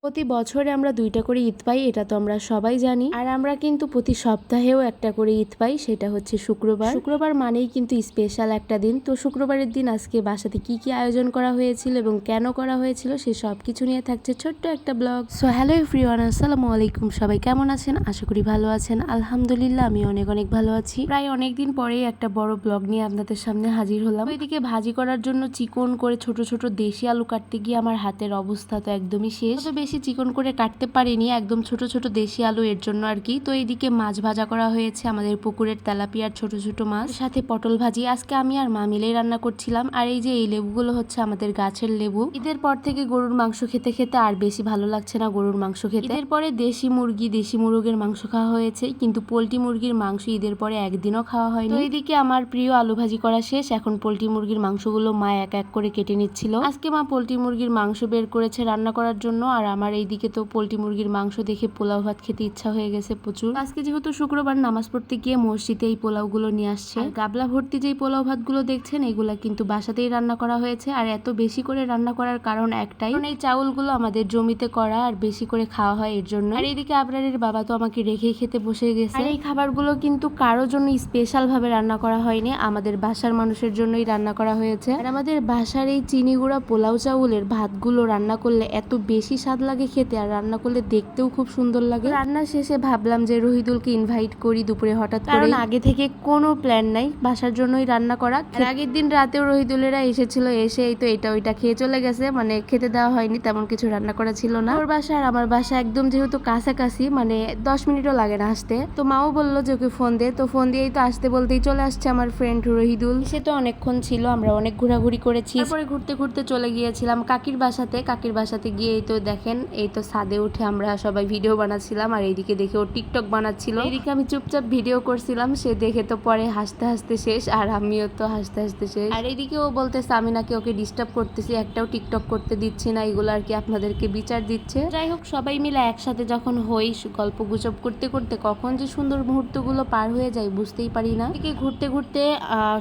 প্রতি বছরে আমরা 2টা করে ঈদ পাই, এটা তো আমরা সবাই জানি। আর আমরা কিন্তু প্রতি সপ্তাহেও একটা করে ঈদ পাই, সেটা হচ্ছে শুক্রবার। শুক্রবার মানেই কিন্তু স্পেশাল একটা দিন। তো শুক্রবারের দিন আজকে বাসাতে কি কি আয়োজন করা হয়েছিল এবং কেন করা হয়েছিল সে সব কিছু নিয়ে থাকছে ছোট্ট একটা ব্লগ। সো হ্যালো এভরিওয়ান, আসসালামু আলাইকুম। সবাই কেমন আছেন? আশা করি ভালো আছেন। আলহামদুলিল্লাহ আমি অনেক অনেক ভালো আছি। প্রায় অনেকদিন পরেই একটা বড় ব্লগ নিয়ে আপনাদের সামনে হাজির হলাম। ওইদিকে ভাজি করার জন্য চিকন করে ছোট ছোট দেশি আলু কাটতে গিয়ে আমার হাতের অবস্থা তো একদমই শেষ। বেশি চিকন করে কাটতে পারিনি, একদম ছোট ছোট দেশি আলু এর জন্য আর কি। তো এইদিকে মাছ ভাজা করা হয়েছে, আমাদের পুকুরের তেলাপিয়ার ছোট ছোট মাছ, সাথে পটল ভাজি। আজকে আমি আর মা মিলেই রান্না করছিলাম। আর এই যে এই লেবুগুলো হচ্ছে আমাদের গাছের লেবু। ঈদের পর থেকে গরুর মাংস খেতে খেতে আর বেশি ভালো লাগছে না গরুর মাংস খেতে। ঈদের পরে দেশি মুরগি, দেশি মুরগের মাংস খাওয়া হয়েছে, কিন্তু পোল্ট্রি মুরগির মাংস ঈদের পরে একদিনও খাওয়া হয়নি। তো এইদিকে আমার প্রিয় আলু ভাজি করা শেষ, এখন পোল্ট্রি মুরগির মাংসগুলো মা এক এক করে কেটে নিচ্ছিল। আজকে মা পোল্ট্রি মুরগির মাংস বের করেছে রান্না করার জন্য। আর আমার এইদিকে তো পোল্ট্রি মুরগির মাংস দেখে পোলাও ভাত খেতে ইচ্ছা হয়ে গেছে প্রচুর। আজকে যেহেতু শুক্রবার, নামাজ পড়তে গিয়ে মসজিদে এই পোলাও গুলো নিয়ে আসছে। গাবলা ভর্তি যেই পোলাও ভাত গুলো দেখছেন, এগুলা কিন্তু বাসাতেই রান্না করা হয়েছে। আর এত বেশি করে রান্না করার কারণ একটাই, কারণ এই চাউলগুলো আমাদের জমিতে করা আর বেশি করে খাওয়া হয় এর জন্য। আর এইদিকে আবরারের বাবা তো আমাকে রেখেই খেতে বসে গেছে। আর এই খাবারগুলো কিন্তু কারোর জন্য স্পেশাল ভাবে রান্না করা হয়নি, আমাদের বাসার মানুষের জন্যই রান্না করা হয়েছে। আর আমাদের বাসার এই চিনি গুঁড়া পোলাও চাউলের ভাতগুলো রান্না করলে এত বেশি স্বাদ লাগে খেতে, আর রান্না করলে দেখতেও খুব সুন্দর লাগে। রান্নার শেষে ভাবলাম যে রহিদুলকে ইনভাইট করি দুপুরে হঠাৎ করে, কারণ আগে থেকে কোনো প্ল্যান নাই, বাসার জন্যই রান্না করা। আগের দিন রাতেও রহিদুলেরা এসেছিল, এসে এই তো এটা ওইটা খেয়ে চলে গেছে, মানে খেতে দেওয়া হয়নি, তেমন কিছু রান্না করা ছিল না। ওর বাসা আর আমার বাসা একদম যেহেতু কাছাকাছি, মানে 10 মিনিটও লাগে না আসতে। তো মাও বললো যে ওকে ফোন দে, তো ফোন দিয়েই তো আসতে বলতেই চলে আসছে আমার ফ্রেন্ড রহিদুল। সে তো অনেকক্ষণ ছিল, আমরা অনেক ঘোরাঘুরি করেছি। তারপরে ঘুরতে ঘুরতে চলে গিয়েছিলাম কাকির বাসাতে। কাকির বাসাতে গিয়ে এই তো দেখেন, এই তো ছাদে উঠে আমরা সবাই ভিডিও বানাচ্ছিলাম। আর এইদিকে দেখে ও টিকটক বানাচ্ছিল, এইদিকে আমি চুপচাপ ভিডিও করছিলাম। সে দেখে তো পরে হাসতে হাসতে শেষ, আর আমিও তো হাসতে হাসতে শেষ। আর এইদিকে ও বলতেছে আমি নাকি ওকে ডিস্টার্ব করতেছি, একটাও টিকটক করতে দিচ্ছি না, এগুলো আর কি আপনাদেরকে বিচার দিচ্ছে। যাই হোক, সবাই মিলে একসাথে যখন হই, গল্প গুজব করতে করতে কখন যে সুন্দর মুহূর্তগুলো পার হয়ে যায় বুঝতেই পারি না। এদিকে ঘুরতে ঘুরতে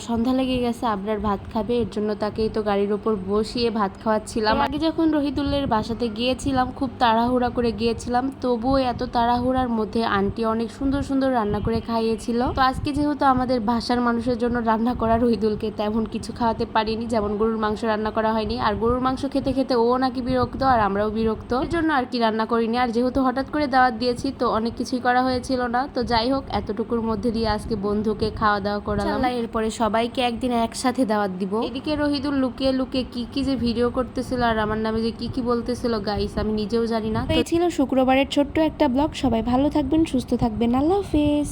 সন্ধ্যা লেগে গেছে, আবরার ভাত খাবে, এর জন্য তাকেই তো গাড়ির ওপর বসিয়ে ভাত খাওয়াচ্ছিলাম। আগে যখন রহিদুল্লের বাসাতে গিয়েছিলাম, খুব তাড়াহুড়া করে গিয়েছিলাম, তবুও এত তাড়াহুড়ার মধ্যে আন্টি অনেক সুন্দর সুন্দর রান্না করে খাইয়েছিল। তো আজকে যেহেতু আমাদের বাসার মানুষের জন্য রান্না করা, রহিদুলকে তেমন কিছু খাওয়াতে পারিনি, যেমন গরুর মাংস রান্না করা হয়নি। আর গরুর মাংস খেতে খেতে ও নাকি বিরক্ত, আর আমরাও বিরক্ত, এর জন্য আর কি রান্না করিনি। আর যেহেতু হঠাৎ করে দাওয়াত দিয়েছি, তো অনেক কিছুই করা হয়েছিল না। তো যাই হোক, এতটুকুর মধ্যে দিয়ে আজকে বন্ধুকে খাওয়া দাওয়া করালাম। এরপরে সবাইকে একদিন একসাথে দাওয়াত দিব। এদিকে রহিদুল লুকিয়ে লুকিয়ে কি কি যে ভিডিও করতেছিল আর আমার নামে যে কি কি বলতেছিল, গাইস আমি নিজেও জানি না। তো এই ছিল শুক্রবারের ছোট্ট একটা ব্লগ। সবাই ভালো থাকবেন, সুস্থ থাকবেন, আল্লাহ হাফেজ।